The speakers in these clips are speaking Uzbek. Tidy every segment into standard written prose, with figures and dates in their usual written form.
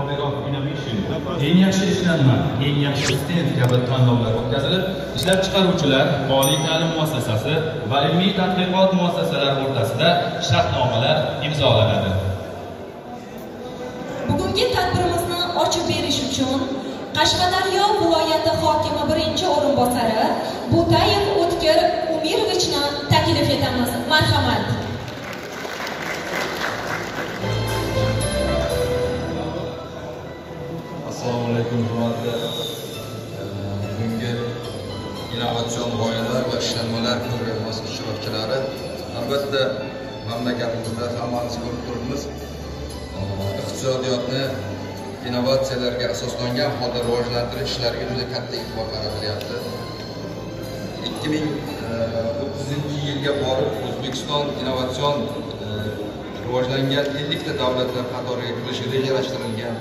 Order of Innovation, eng yaxshi ishlanma, eng yaxshi stend kabi tanlovlar o'tkazilib, ishlab chiqaruvchilar, oliy ta'lim muassasasi va ilmiy tadqiqot muassasalari o'rtasida shartnomalar imzolanadi. Bugungi tadbirimizni ochib berish uchun Qashqadaryo viloyati hokimi birinchi o'rinbosari Butayev O'tkir Umirovichni taklif etamiz. Marhamat. Assalomu alaykum hurmatli bugungi innovatsion g'oyalar va ishlanmalar ko'rgazmasi ishtirokchilari. Albatta mamlakatimizda hammamiz ko'rib turibmiz, iqtisodiyotni innovatsiyalarga asoslangan holda rivojlantirish ishlariga juda katta e'tibor qaratilyapti. 2030-yilga borib O'zbekiston innovatsion rivojlangan 50 ta davlatlar qatoriga kirishi rejalashtirilgan.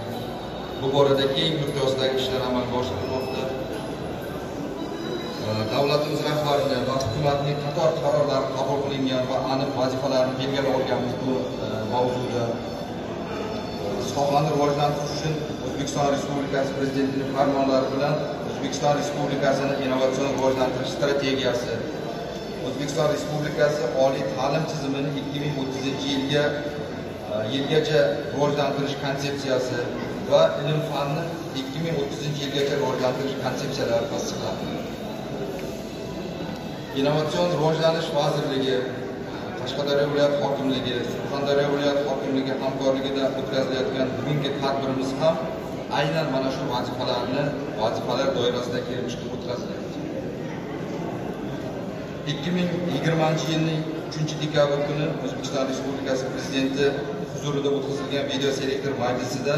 Bu borada keng miqyosdagi ishlar amalga oshirilmoqda. Davlatimiz rahbarini va hukumatning qator qarorlari qabul qilingan va aniq vazifalarni belgilab olganmiz bu mavzuda. Sohani rivojlantirish uchun O'zbekiston Respublikasi Prezidentining farmonlari bilan O'zbekiston Respublikasining innovatsion rivojlantirish strategiyasi, O'zbekiston Respublikasi oliy ta'lim tizimini 2030-yilgacha rivojlantirish konsepsiyasi va ilm-fanni 2030-yilgacha rivojlantirish konsepsiyalari tasdiqlandi. Innovatsion rivojlanish vazirligi, Qashqadaryo viloyat hokimligi, Surxondaryo viloyat hokimligi hamkorligida o'tkazilayotgan bugungi tadbirimiz ham aynan mana shu vazifalar doirasida kelib chiqib o'tkazilyapti. 2020-yilning 3-dekabr kuni O'zbekiston Respublikasi Prezidenti huzurida o'tkazilgan video selektor majlisida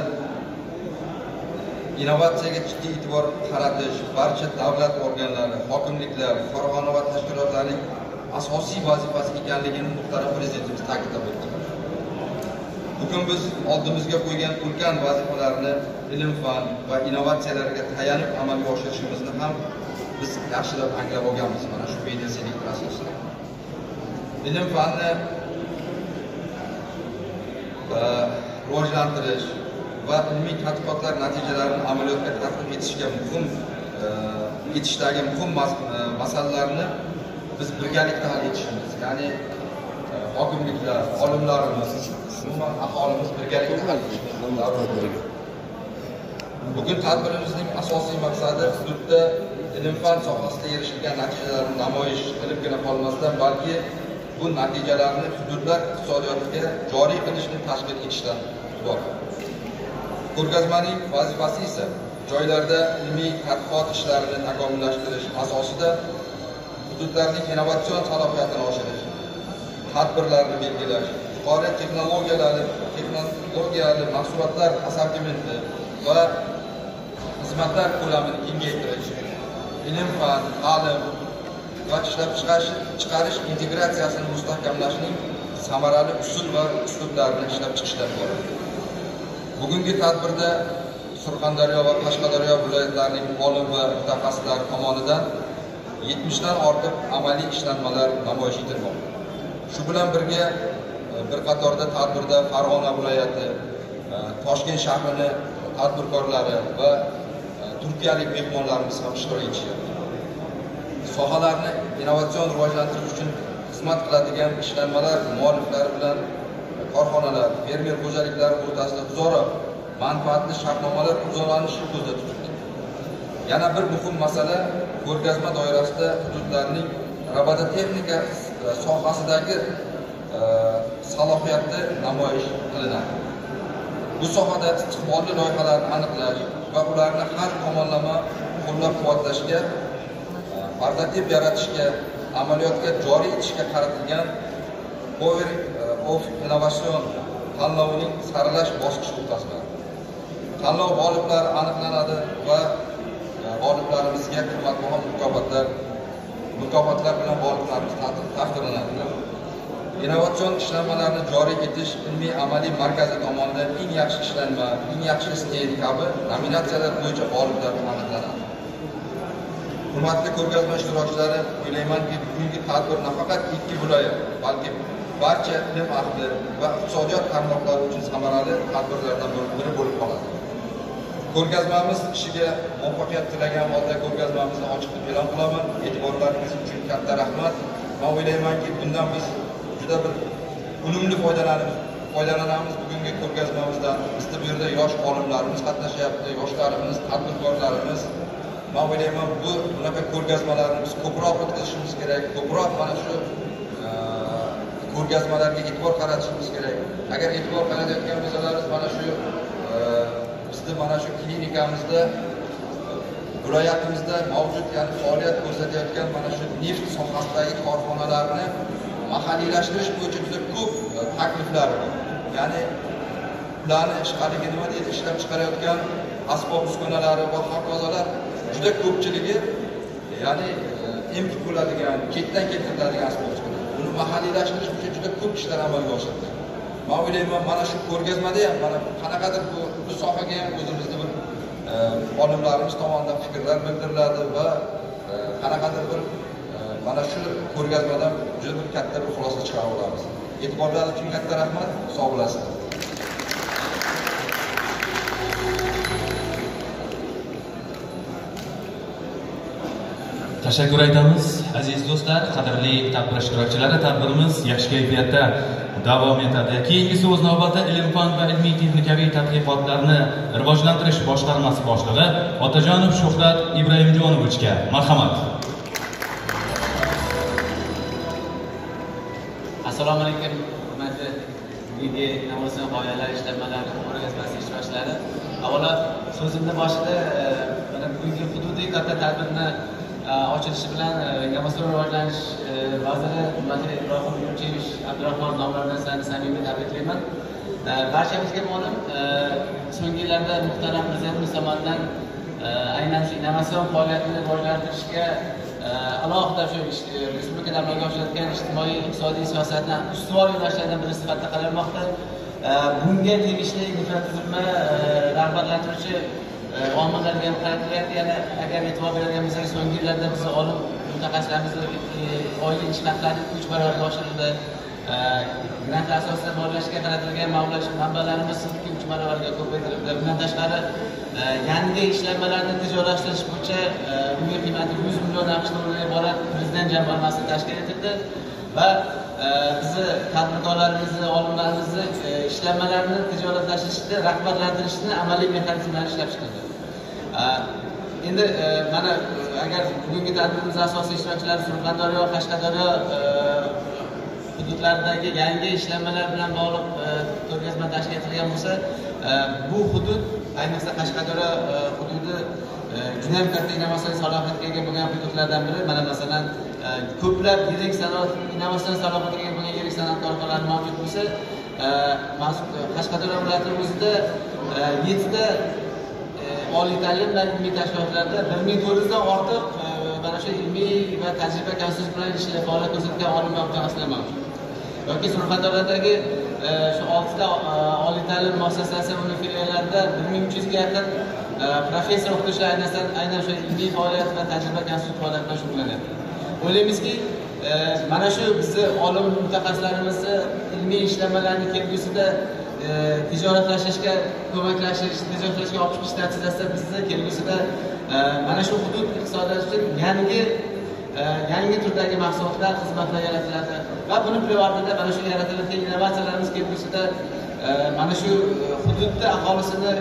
innovatsiyaga jiddiy e'tibor qaratish barcha davlat organlari, hokimliklar, korxona va tashkilotlarning asosiy vazifasi ekanligini muhtaram Prezidentimiz ta'kidlab o'tdi. Bugun biz oldimizga qo'ygan ulkan vazifalarni ilm-fan va innovatsiyalarga tayanib amalga oshirishimizni ham biz yaxshilab anglab olganmiz mana shu video selektor asosida. Ilm-fanni rivojlantirish va ilmiy tadqiqotlar natijalarini amaliyotga tatbiq etishdagi muhim masalalarni biz birgalikda hal etishimiz, ya'ni hokimliklar, olimlarimiz, umuman aholimiz birgalikda hal etishimiz zarur. Bugun tadbirimizning asosiy maqsadi hududda ilm-fan sohasida erishilgan natijalarni namoyish qilibgina qolmasdan, balki bu natijalarni hududlar iqtisodiyotiga joriy qilishni tashkil etishdan iborat. Ko'rgazmaning vazifasi esa joylarda ilmiy tadqiqot ishlarini takomillashtirish asosida hududlarning innovatsion salohiyatini oshirish, tadbirlarni belgilash, yuqori texnologiyali mahsulotlar assortimenti va xizmatlar ko'lamini kengaytirish, ilm-fan, ta'lim va ishlab chiqarish integratsiyasini mustahkamlashning samarali usul va uslublarini ishlab chiqishdan iborat. Bugungi tadbirda Surxondaryo va Qashqadaryo viloyatlarining olim va mutaxassislari tomonidan 70 dan ortiq amaliy ishlanmalar namoyish etilmoqda. Shu bilan birga bir qatorda tadbirda Farg'ona viloyati, Toshkent shahrining tadbirkorlari va turkiyalik mehmonlarimiz ham ishtirok etishyapti. Sohalarni innovatsion rivojlantirish uchun xizmat qiladigan ishlanmalar mualliflari bilan korxonalar, fermer xo'jaliklari o'rtasida o'zaro manfaatli shartnomalar imzolanishi ko'zda tutilgan. Yana bir muhim masala ko'rgazma doirasida hududlarning robototexnika sohasidagi salohiyatni namoyish qilinadi. Bu sohada istiqbolli loyihalarni aniqlash va ularni har tomonlama qo'llab-quvvatlashga, prototip yaratishga, amaliyotga joriy etishga qaratilgan Power of Innovation tanlovining saralash bosqichi o'tkaziladi. Tanlov g'oliblari aniqlanadi va g'oliblarimizga qimmatbaho mukofotlar bilan g'oliblarimiz taqdirlanadi. Innovatsion ishlanmalarni joriy etish ilmiy amaliy markazi tomonidan eng yaxshi ishlanma, eng yaxshi stend kabi nominatsiyalar bo'yicha g'oliblar aniqlanadi. Hurmatli ko'rgazma ishtirokchilari, o'ylaymanki, bugungi tadbir nafaqat ikki viloyat, balki barcha ilm ahli va iqtisodiyot tarmoqlari uchun samarali tadbirlardan biri bo'lib qoladi. ko'rgazmamiz ishiga muvaffaqiyat tilagan holda ko'rgazmamizni ochiq deb e'lon qilaman. E'tiborlaringiz uchun katta rahmat. Men o'ylaymanki, bundan biz juda bir unumli foydalanamiz bugungi ko'rgazmamizdan. Bizda bu yerda yosh olimlarimiz qatnashyapti, yoshlarimiz, tadbirkorlarimiz. Men o'ylayman, bunaqa ko'rgazmalarni biz ko'proq o'tkazishimiz kerak, ko'proq mana shu ko'rgazmalarga e'tibor qaratishimiz kerak. Agar e'tibor qaratayotgan bo'lsangiz, mana shu bizda mana shu klinikamizda, viloyatimizda mavjud, ya'ni faoliyat ko'rsatayotgan mana shu neft sohasidagi korxonalarni mahalliylashtirish bo'yicha juda ko'p takliflar bor. Ya'ni ularni haligi nima deydi, ishlab chiqarayotgan asbob uskunalari va hokazolar juda ko'pchiligi, ya'ni import bo'ladigan, chetdan keltiriladigan asbob uskunalar. Buni mahalliylashtirish bo'yicha juda ko'p ishlar amalga oshirildi. Men o'ylayman, mana shu ko'rgazmada ham mana qanaqadir bu sohaga ham o'zimizda bir olimlarimiz tomonidan fikrlar bildiriladi va qanaqadir bir mana shu ko'rgazmadan juda bir katta bir xulosa chiqarib olamiz. E'tiborlaringiz uchun katta rahmat. Sog' bo'lasizlar. Tashakkur aytamiz. Aziz do'stlar, qadrli tadbir ishtirokchilari, tadbirimiz yaxshi kayfiyatda davom etadi. Keyingi so'z navbati ilm-fan va ilmiy-texnikaviy tadqiqotlarni rivojlantirish boshqarmasi boshlig'i Otajonov Shuhrat Ibrahimjonovichga marhamat. Assalomu alaykum, hurmatli video innovatsion g'oyalar ishlanmalar ko'rgazmasi ishtirokchilari. Avvalo so'zimni boshida bugungi hududiy katta tadbirni ochilishi bilan innovatsion rivojlanish vaziri hurmatli Ibrohim Yurchevich Abdurahmon nomlaridan samimiy tabriklayman. Barchamizga ma'lum, so'nggi yillarda muhtaram prezidentimiz tomonidan aynan shu innovatsion faoliyatni rivojlantirishga alohida shu respublikada amalga oshirilayotgan ijtimoiy iqtisodiy siyosatni ustuvor yo'nalishlardan biri sifatida qaralmoqda. Bunga tegishli infratuzilma rag'batlantiruvchi omillarga ham qaratilyapti. Yana agar e'tibor beradigan bo'lsak, so'nggi yillarda biz olim mutaxassislarimizni oylik ish haqlari 3 barobar oshirildi. Grant asosida moliyalashga qaratilgan manbalarimiz 2-3 barobarga ko'paytirildi. Bundan tashqari yangi ishlanmalarni tijoratlashtirish bo'yicha bunga qiymati 100 million AQSh dollariga iborat prezident jamg'armasi tashkil etildi va bizni tadbirkorlarimizni, olimlarimizni ishlanmalarni tijoratlashishda rag'batlantirishni amaliy mexanizmlarini ishlab chiqildi. Endi mana agar bugungi tadbirimiz asosiy ishtirokchilari Surxondaryo, Qashqadaryo hududlaridagi yangi ishlanmalar bilan bog'liq ko'rgazma tashkil etilgan bo'lsa, bu hudud, ayniqsa Qashqadaryo hududi juda ham katta innovatsion salohiyatga ega bo'lgan hududlardan biri. Mana masalan, ko'plab yirik sanoat, innovatsion salohiyatga ega bo'lgan yirik sanoat korxonalari mavjud bo'lsa, Qashqadaryo viloyati o'zida 7 ta oliy ta'lim va ilmiy tashkilotlarda 1400 dan ortiq mana shu ilmiy va tajriba kasb bilan faoliyat ko'rsatgan olim va mutaxassislar mavjud. Yoki Surxondaryodagi shu 6 ta oliy ta'lim muassasasi va uning filiallarida 1300 ga yaqin professor o'qituvchilar aynan shu ilmiy faoliyat va tajriba kasb faoliyat bilan shug'ullanyapti. O'ylaymizki, mana shu bizni olim mutaxassislarimizni ilmiy ishlanmalarni kelgusida tijoratlashishga ko'maklashish, tijoratlashga olib chiqish natijasida bizni kelgusida mana shu hudud iqtisodiyoti uchun yangi turdagi mahsulotlar, xizmatlar yaratiladi va buni pirovardida mana shu yaratilayotgan innovatsiyalarimiz kelgusida mana shu hududda aholisini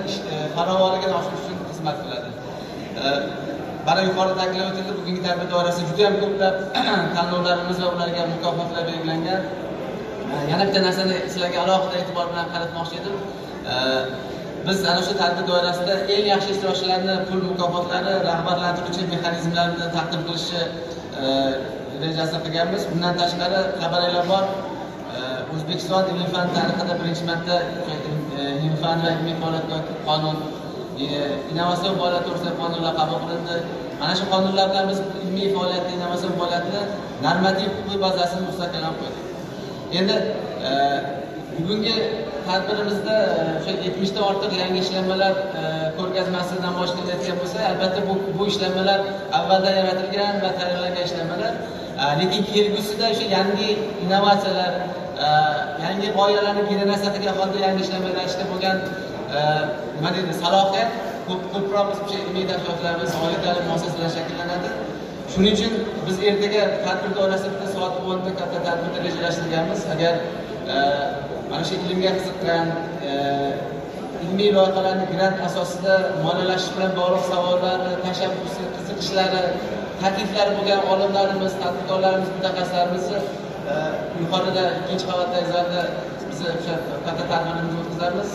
farovonligini oshirish uchun xizmat qiladi. Mana yuqorida ta'kidlab o'tildi, bugungi tadbir doirasida juda ham ko'plab tanlovlarimiz va ularga mukofotlar belgilangan. Yana bitta narsani sizlarga alohida e'tibor bilan qaratmoqchi edim. Biz ana shu tadbir doirasida eng yaxshi ishtirokchilarni pul mukofotlari, rag'batlantiruvchi mexanizmlarni taqdim qilishni rejasini qilganmiz. Bundan tashqari xabarlar bor. O'zbekiston ilm-fan tarixida birinchi marta ilm-fan va ilmiy faoliyat qonun, innovatsion faoliyat to'g'risida qonunlar qabul qilindi. Mana shu qonunlar bilan biz ilmiy faoliyatni, innovatsion faoliyatni normativ huquqiy bazasini mustahkamlab qo'ydik. Endi bugungi tadbirimizda o'sha 70 dan ortiq yangi ishlanmalar ko'rgazmasidan boshlanayotgan bo'lsa, albatta bu ishlanmalar avvaldan yaratilgan va tayyorlangan ishlanmalar, lekin kelgusida o'sha yangi innovatsiyalar, yangi g'oyalarni generatsiya qilgan holda yangi ishlanmalar ishda bo'lgan nima deydi, salohiyat ko'proq biz ilmiy tashkilotlarimiz oliy ta'lim muassasalari shakllanadi. Shuning uchun biz ertaga tadbir doirasida soat 10 da katta tadbirni rejalashtirganmiz. Agar mana shu ilmga qiziqqan, ilmiy loyihalarni grant asosida moliyalashtirish bilan bog'liq savollarni, tashabbusi, qiziqishlari, takliflari bo'lgan olimlarimiz, tadbirkorlarimiz, mutaxassislarimizni yuqorida ikkinchi qavatdagi zalda biz o'sha katta tadbirimizni o'tkazamiz.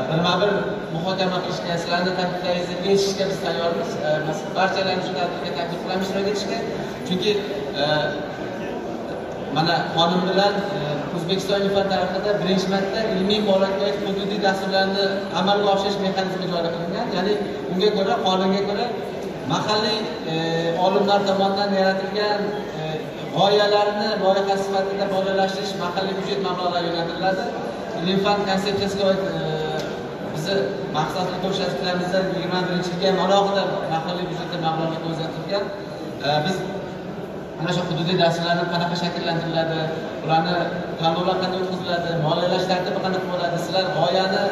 Birma-bir muhokama qilishga, sizlarni takliflaringizni eshitishga biz tayyormiz. Barchalarni shu tadbirga taklif qilamiz ishtirok etishga. Chunki mana xonim bilan O'zbekiston fan tarafida birinchi marta ilmiy faoliyatga oid hududiy dasturlarni amalga oshirish mexanizmi joriy qilingan. Ya'ni unga ko'ra, qonunga ko'ra mahalliy olimlar tomonidan yaratilgan g'oyalarni loyiha sifatida moliyalashtirish mahalliy byudjet mablag'lari yo'naltiriladi. Ilm-fan konsepsiyasiga oid bizni maqsadli ko'rsatkichlarimizdan 21-yilga alohida mahalliy byudjetda mablag'lar ko'zlatilgan. Biz ana shu hududiy dasturlarni qanaqa shakllantiriladi, ularni tanlovlar qanday o'tkaziladi, moliyalash tartibi qanaqa bo'ladi, sizlar g'oyani,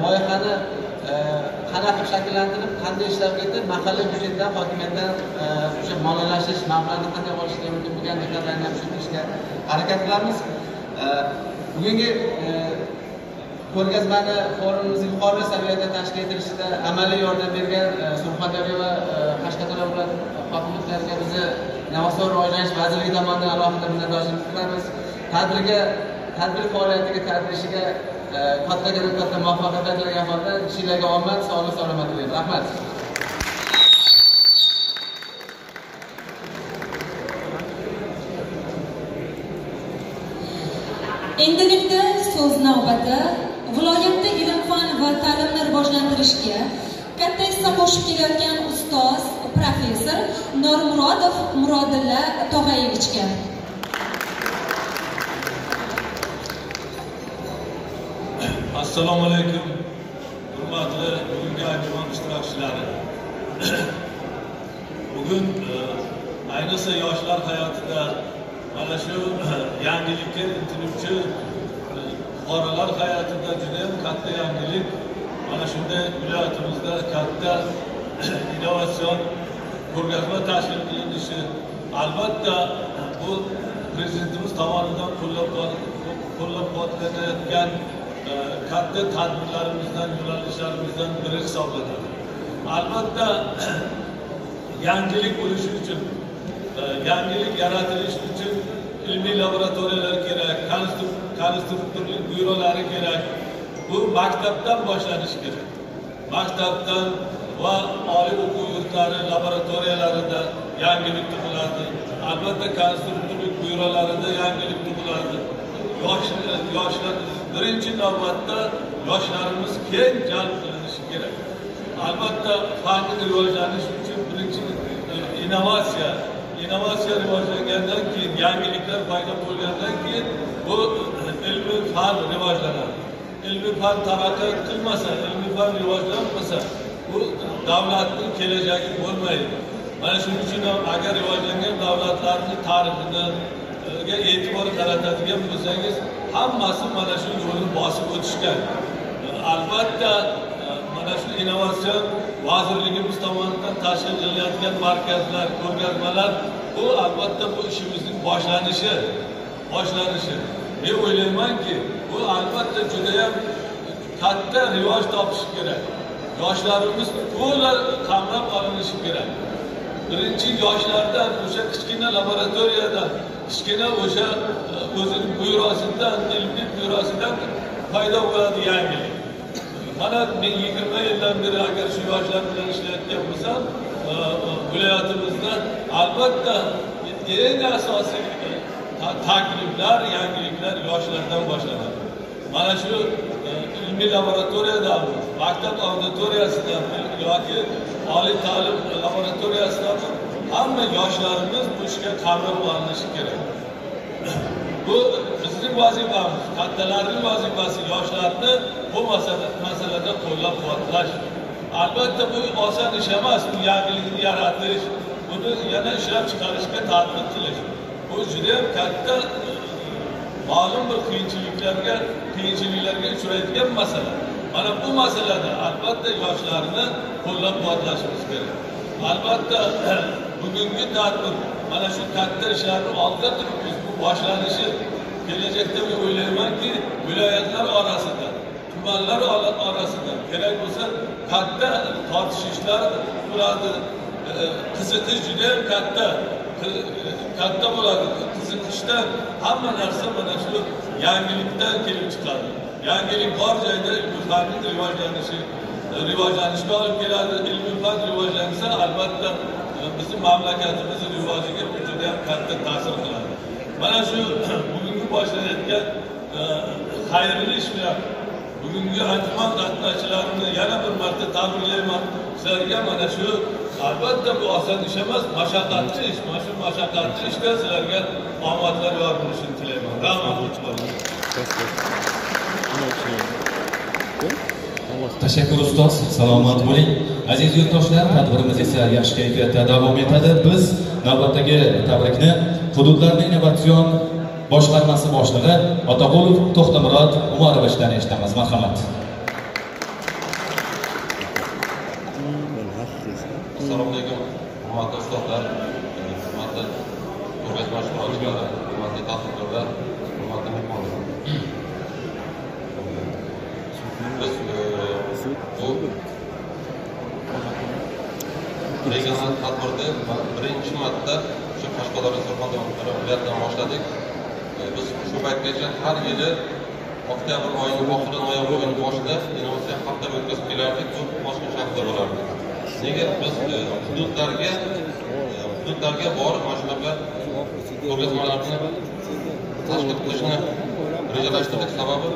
loyihani qanaqa shakllantirib, qanday ishlab ketib, mahalliy byudjetdan, hokimiyatdan o'sha moliyalashtirish mablag'ini qanday olishga mumkin bo'lgan detallarni ham tushuntirishga harakat qilamiz. Bugungi ko'rgazmani forumimiz yuqori saviyada tashkil etilishida amaliy yordam bergan Surxondaryo va Qashqadaryo viloyat hokimliklariga bizni Navasor rivojlanish vazirligi tomonidan alohida minnatdorchilik bildiramiz. Tadbir faoliyatiga, tadbirishiga katta muvaffaqiyatlar tilagan holda ishlarga omad, sog'lik, salomat tilaymiz. Rahmat. Endilikda so'z navbati viloyatda ilm-fan va ta'limni rivojlantirishga katta hissa qo'shib kelayotgan ustoz, professor Normurodov Murodilla Tog'ayevichga. Assalomu alaykum, hurmatli bugungi anjuman ishtirokchilari. Bugun ayniqsa yoshlar hayotida mana shu yangilikka intiluvchi fuqarolar hayotida juda ham katta yangilik. Mana shunday viloyatimizda katta innovatsion ko'rgazma tashkil qilinishi, albatta bu prezidentimiz tomonidan qo'llab-quvvatlanayotgan katta tadbirlarimizdan, yo'nalishlarimizdan biri hisoblanadi. Albatta yangilik bo'lishi uchun, yangilik yaratilishi uchun ilmiy laboratoriyalar kerak, konstruktorlik byurolari kerak. Bu maktabdan boshlanishi kerak. Maktabdan va oliy o'quv yurtlari laboratoriyalarida yangilik tug'iladi. Albatta konstruktorlik byurolarida yangilik tug'iladi. Yoshlar birinchi navbatda yoshlarimiz keng jalb qilinishi kerak. Albatta fanning rivojlanishi uchun birinchi innovatsiya rivojlangandan keyin, yangiliklar paydo bo'lgandan keyin bu ilmiy fan rivojlanadi. Ilmiy fan taraqqiyot qilmasa, ilmiy fan rivojlanmasa, bu davlatning kelajagi bo'lmaydi. Mana shuning uchun ham agar rivojlangan davlatlarning tarixiga e'tibor qaratadigan bo'lsangiz, hammasi mana shu yo'lni bosib o'tishgan. Albatta mana shu innovatsion vazirligimiz tomonidan tashkil qilinayotgan markazlar, ko'rgazmalar, bu albatta bu ishimizning boshlanishi. Men o'ylaymanki, bu albatta juda ham katta rivoj topishi kerak. Yoshlarimiz to'liq qamrab olinishi kerak. Birinchi yoshlardan, o'sha kichkina laboratoriyadan, kichkina o'sha o'zining byurosidan, ilmiy byurosidan paydo bo'ladi yangilik. Mana men 20 yildan beri agar shu yoshlar bilan ishlayotgan bo'lsam, viloyatimizda albatta eng asosiy takliflar, yangiliklar yoshlardan boshlanadi. Mana shu ilmiy laboratoriyadan, maktab auditoriyasidan yoki oliy ta'lim laboratoriyasidan hamma yoshlarimiz bu ishga qamrab olinishi kerak. Bu bizning vazifamiz, kattalarning vazifasi yoshlarni bu masalada qo'llab-quvvatlash. Albatta bu oson ish emas, bu yangilikni yaratish, buni yana ishlab chiqarishga tadbir qilish. Bu juda ham katta ma'lum bir qiyinchiliklarga uchraydigan masala. Mana bu masalada albatta yoshlarni qo'llab-quvvatlashimiz kerak. Albatta bugungi tadbir mana shu katta ishlarni oldida turibmiz. Bu boshlanishi kelajakda men o'ylaymanki, viloyatlar orasida, tumanlar orasida kerak bo'lsa katta tortishishlar bo'ladi. Qiziqish juda katta bo'ladi. Qiziqishda hamma narsa mana shu yangilikdan kelib chiqadi. Yangilik bor joyda ilm-fanning rivojlanishga olib keladi. Ilm-fan rivojlansa albatta bizning mamlakatimiz rivojiga juda ham katta ta'sir qiladi. Mana shu bugungi boshlanayotgan xayrli ish bilan bugungi anjuman qatnashchilarini yana bir marta tabriklayman. Sizlarga mana shu albatta bu oson ish emas, mashaqqatli ish. Mana shu mashaqqatli ishda sizlarga omadlar yor bo'lishini tilayman. Rahmat. Tashakkur ustoz, salomat bo'ling. Aziz yurtdoshlar, tadbirimiz esa yaxshi kayfiyatda davom etadi. Biz navbatdagi tabrikni Hududlarning innovatsion boshqarmasi boshlig'i Otaqulov To'xtamurod Umarovichdan eshitamiz. Marhamat. Assalomu alaykum, hurmatli ustozlar, hurmatli ko'rgazma ishtirokchilari, hurmatli tadbirkorlar, hurmatli mehmonlar. Biz bu regional tadbirda birinchi marta shu Qashqadaryo Surxondaryo viloyatidan boshladik. Biz shu paytgacha har yili oktyabr oyining oxiri, noyabr oyining boshida innovatsiya hafta o'tkazib kelardik. Bu Toshkent shahrida bo'lardi. Nega biz hududlarga borib mana shunaqa ko'rgazmalarni tashkil qilishni rejalashtirdik. Sababi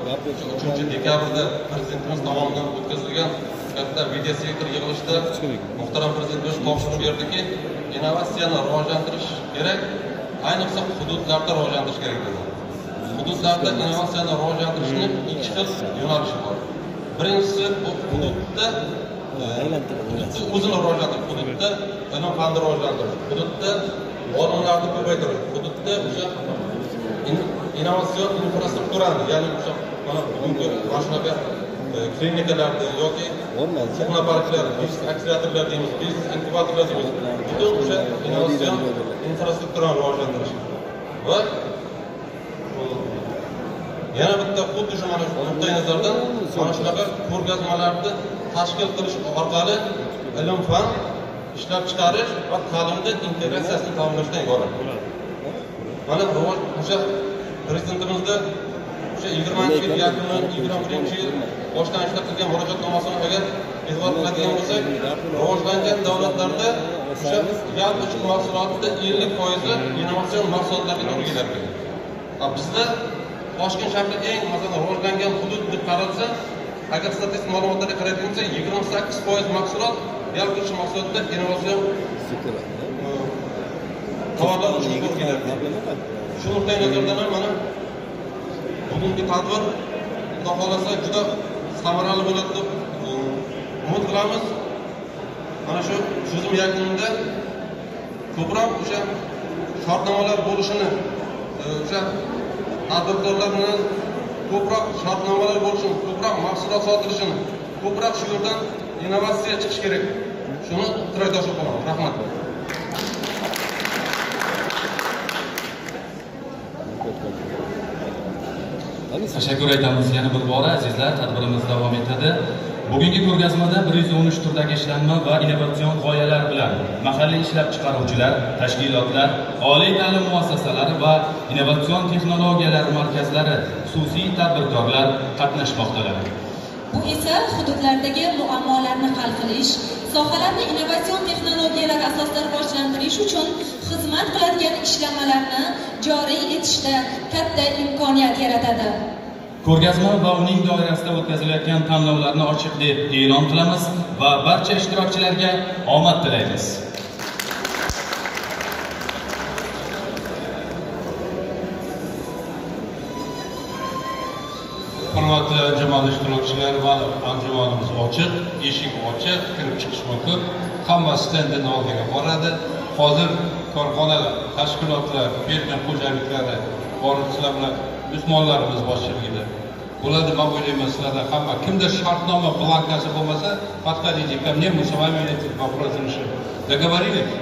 3 dekabrda prezidentimiz tomonidan o'tkazilgan katta video sektor yig'ilishida muhtaram prezidentimiz topshiriq berdiki, innovatsiyani rivojlantirish kerak, ayniqsa hududlarda rivojlantirish kerak dedi. Hududlarda innovatsiyani rivojlantirishning ikki xil yo'nalishi bor. Birinchisi bu hududda o'zini rivojlantirish, hududda ilm-fanni rivojlantirish, hududda olimlarni ko'paytirish, hududda o'sha innovatsion infrastrukturani, ya'ni o'sha mana bugungi mashinaga klinikalarni yoki texnoparklar, biznes akseleratorlar deymiz, biznes inkubatorlar deymiz. Butun o'sha innovatsion infrastrukturani rivojlantirish. Va yana bitta xuddi shu mana shu nuqtai nazardan mana shunaqa ko'rgazmalarni tashkil qilish orqali ilm-fan ishlab chiqarish va ta'limda integratsiyasini ta'minlashdan iborat. Mana o'sha prezidentimizda o'sha 20-yil yakuni, 21-yil boshdan ishlab qilgan murojaatnomasini agar e'tibor qiladigan bo'lsak, rivojlangan davlatlarda o'sha yalpi ichki mahsulotida 50% innovatsion mahsulotlarga to'g'ri keladi. Bizda Toshkent shahri eng masalan rivojlangan hudud deb qaralsa, agar statistik ma'lumotlarga qaraydigan bo'lsak, 28% mahsulot yalpi ichki mahsulotda innovatsion tovarlar uchun to'g'ri keladi. Shu nuqtai nazardan ham mana bugungi tadbir Xudo xolasa juda samarali bo'ladi deb umid qilamiz. Mana shu so'zim yakunida ko'proq o'sha shartnomalar bo'lishini, o'sha tadbirkorlar bilan ko'proq shartnomalar bo'lishini, ko'proq mahsulot sotilishini, ko'proq shu yerdan innovatsiya chiqish kerak. Shuni tilakdoshlik qilaman. Rahmat. Tashakkur aytamiz yana bir bora azizlar, tadbirimiz davom etadi. Bugungi ko'rgazmada 113 turdagi ishlanma va innovatsion g'oyalar bilan mahalliy ishlab chiqaruvchilar, tashkilotlar, oliy ta'lim muassasalari va innovatsion texnologiyalar markazlari, xususiy tadbirkorlar qatnashmoqdalar. Bu esa hududlardagi muammolarni hal qilish, sohalarni innovatsion texnologiyalar asosida rivojlantirish uchun xizmat qiladigan ishlanmalarni joriy etishda katta imkoniyat yaratadi. Ko'rgazma va uning doirasida o'tkazilayotgan tanlovlarni ochiq deb e'lon qilamiz va barcha ishtirokchilarga omad tilaymiz. Hurmatli anjuman ishtirokchilari, mana anjumanimiz ochiq, eshik ochiq, kirib chiqish mumkin. Hamma stendini oldiga boradi. Hozir korxonalar, tashkilotlar, fermer xo'jaliklari borib sizlar bilan mehmonlarimiz boshchiligida bo'ladi deb o'ylayman. Sizlarda hamma kimda shartnoma blankasi bo'lmasa, подходите ко мне, мы с вами этот вопрос решим. Договорились?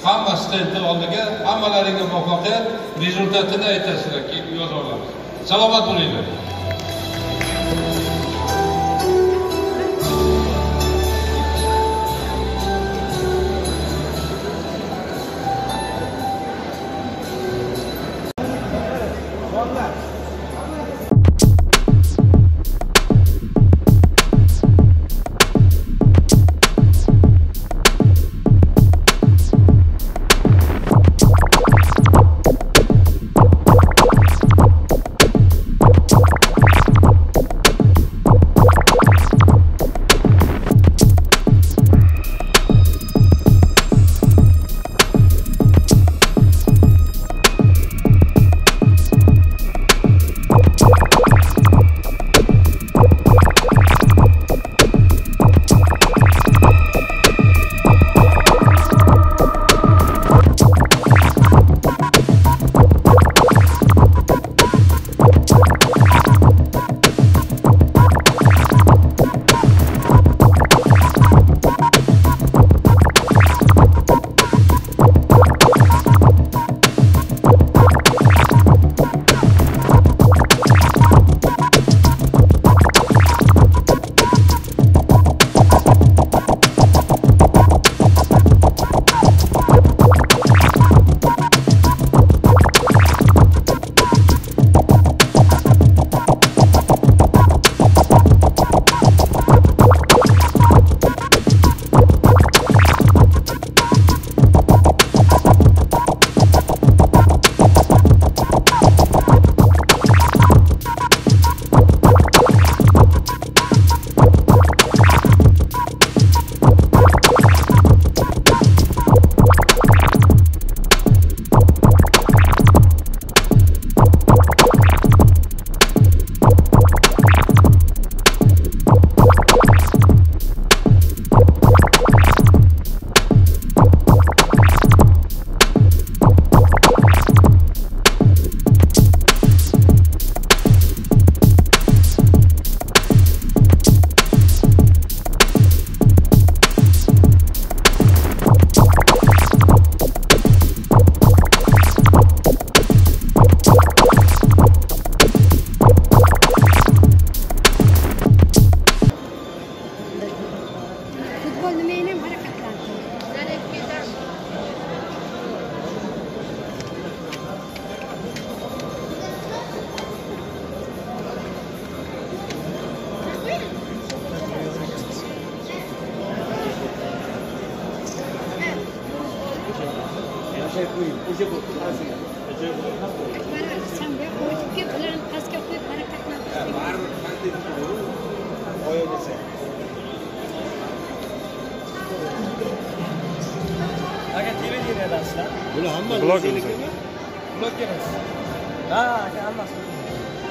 Hamma stendni oldiga, hammalaringga muvaffaqiyat, rezultatini aytasizlar, keyin yozib olamiz. Salomat bo'linglar.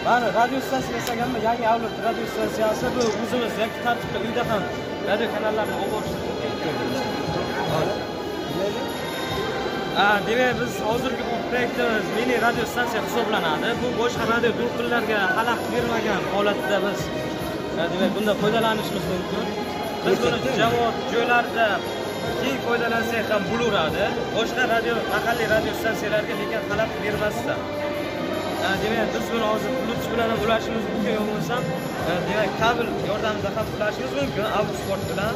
Mana radio stansiyasi hamma yangi avlod radio stansiyasi bu o'zimiz yoki tartibda uyda ham radio kanallarni olib borishimiz mumkin. Demak biz hozirgi bu proyektimiz mini radio stansiya hisoblanadi. Bu boshqa radio to'lqinlarga xalaqit bermagan holatda biz demak bunda foydalanishimiz mumkin. Biz buni jamoat joylarida keng foydalansak ham bo'laveradi. Boshqa radio mahalliy radio stansiyalarga lekin xalaqit bermasdan. Demak biz buni hozir Bluetooth bilan ham ulashimiz mumkin, bo'lmasa demak kabel yordamida ham ulashimiz mumkin, Avtosport bilan.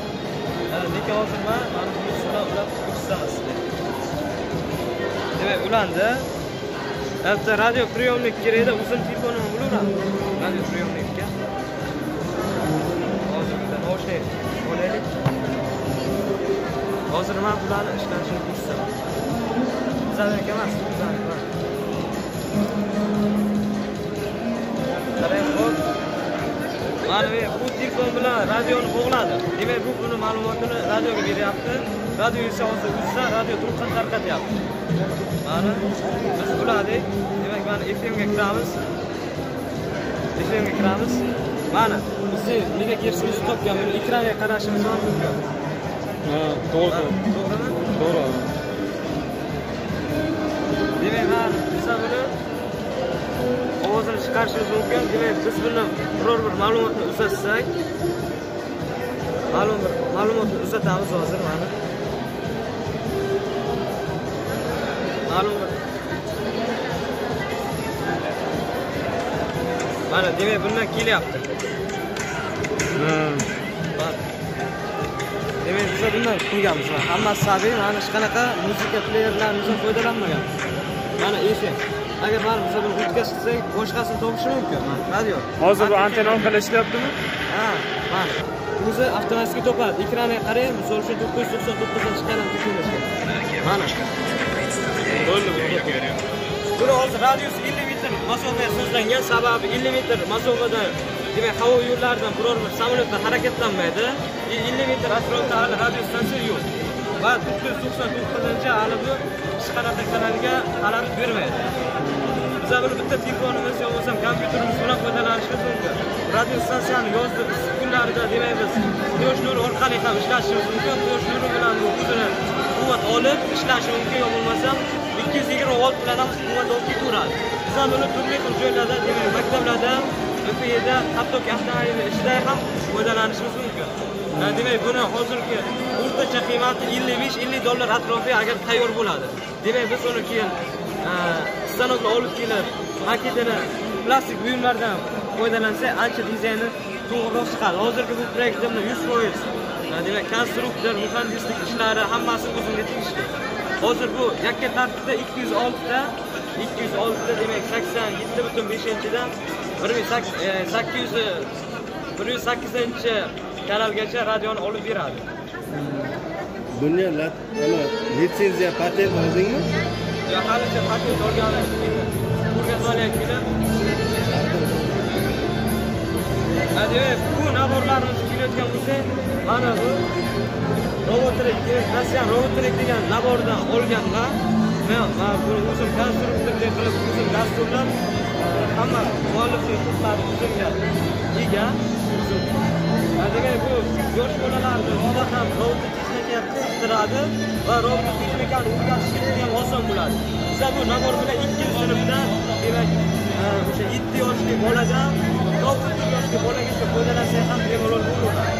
Lekin hozir mana Bluetooth bilan ulab ko'rsatamiz. Demak ulandi. Hatto radio priyomnik kerakda uzun telefonim bo'laveradi. Radio priyomnikka. Hozir bundan o'shay olaylik. Hozir men bularni ishlatishni ko'rsataman. Bizlar emas, bizlar emas. Mana bu telefon bilan radioni bog'ladi. Demak bu buni ma'lumotini radioga beryapti. Radio esa hozir bizda radio to'lqin tarqatyapti. Mana biz uladik. Demak mana FMga kiramiz. FMga kiramiz. Mana bizni nega kirishimizni topgan, buni ekranga qarashimiz mumkin. To'g'ri. To'g'rimi? To'g'ri. Demak mana biz buni ovozini chiqarishimiz mumkin. Demak, biz buni biror bir ma'lumotni uzatsak, ma'lumotni uzatamiz hozir mana. Ma'lumot. Mana demak, bundan kelyapti. Demak, biz bundan qo'yganmiz. Hammasi sabiy, mana shu qanaqa muzika playerlarimizdan foydalanmaganmiz. Mana eshik. Agar mana biz buni o'tkazsak, boshqasini topish mumkin. Radio. Hozir bu antenna orqali ishlayaptimi? Ha, mana. O'zi avtomatik topadi. Ekraniga qarang, misol uchun 999 chiqqanini ko'rishgan. Mana. Bo'ldi, bo'ldi. Buni hozir radiosi 50 metr masofaga sozlangan, sababi 50 metr masofada demak havo yo'llaridan biror bir samolyotlar harakatlanmaydi. 50 metr atrofida hali radio stansiya yo'q. Va 999 hali bu ishqalati kanaliga xalat bermaydi. Biz buni bitta telefonimiz yoki bo'lmasa kompyuterimiz bilan foydalanishimiz mumkin. Radio stansiyani yozda kunlarida demak biz quyosh nuri orqali ham ishlashimiz mumkin. Quyosh nuri bilan o'zini quvvat olib ishlashi mumkin, yoki bo'lmasa 220 volt bilan ham quvvat olib ketaveradi. Biz buni turli xil joylarda, demak maktablarda, MFEda, hattoki avtomobil ishida ham foydalanishimiz mumkin. Demak, buni hozirgi o'rtacha qiymati $55-50 atrofiga agar tayyor bo'ladi. Demak, biz uni keyin stanokga olib kelib, maketini plastik buyumlardan foydalansa, ancha dizayni to'g'riroq chiqadi. Hozirgi bu proyektimni 100%, demak, konstruktor, muhandislik ishlari hammasi o'zimga tegishli. Hozir bu yakka tartibda 206 ta demak 87.5-dan 108-kanalgacha radioni olib beradi. Bunga litsenziya, patent oldingmi? Yo'q, halicha patent olganim o'rgatolyapman. Demak, bu naborlarimiz kelayotgan bo'lsa, mana bu Robotrik, Rossiya Robotrik degan nabordan olganlar. Men buni o'zim konstruktorlik qilib, o'zim dasturlab, hamma mualliflik huquqlari o'zimga ega. Demak, bu yosh bolalarni juda ham robotlik texnikani qidiradi va robotlik texnikani o'rgatishga ham oson bo'ladi. Biz bu nabor bilan 2-sinfda, demak, o'sha 7 yoshli boladan 9 yoshli bolagacha foydalansak ham bemalol bo'laveradi.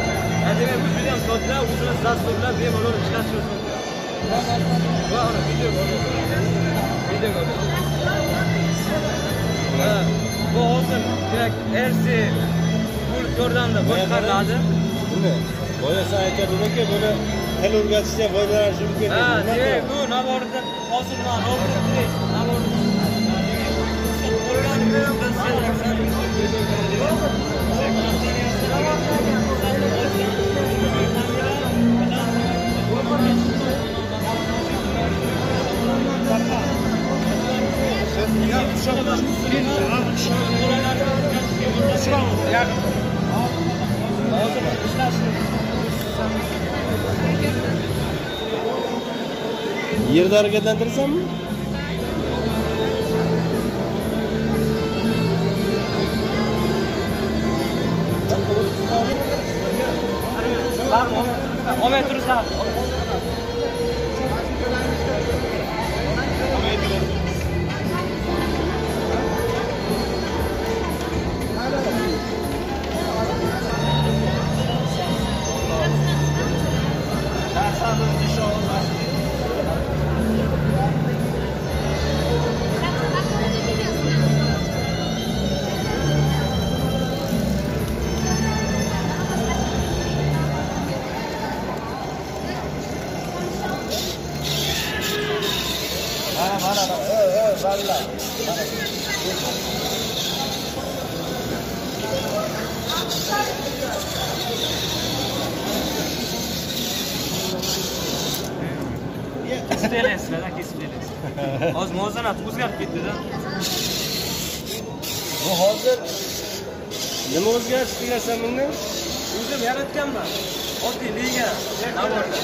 Demak, bu juda ham sodda, o'zimiz dasturlab bemalol ishlatishimiz mumkin. Va uni video ko'ring. Bu hozir demak RC pult yordamida boshqariladi. Buni boyasa aytadimki, buni til o'rgatishga foydalanish mumkin. Demak, bu naborda hozir mana robotlik nabor yerda harakatlantirsanmi? olmay tursan. Hozir muvozanat o'zgarib ketdi-da. Bu hozir nima o'zgarish qilasan bundan? O'zim yaratganman. Oddiy liga navorda.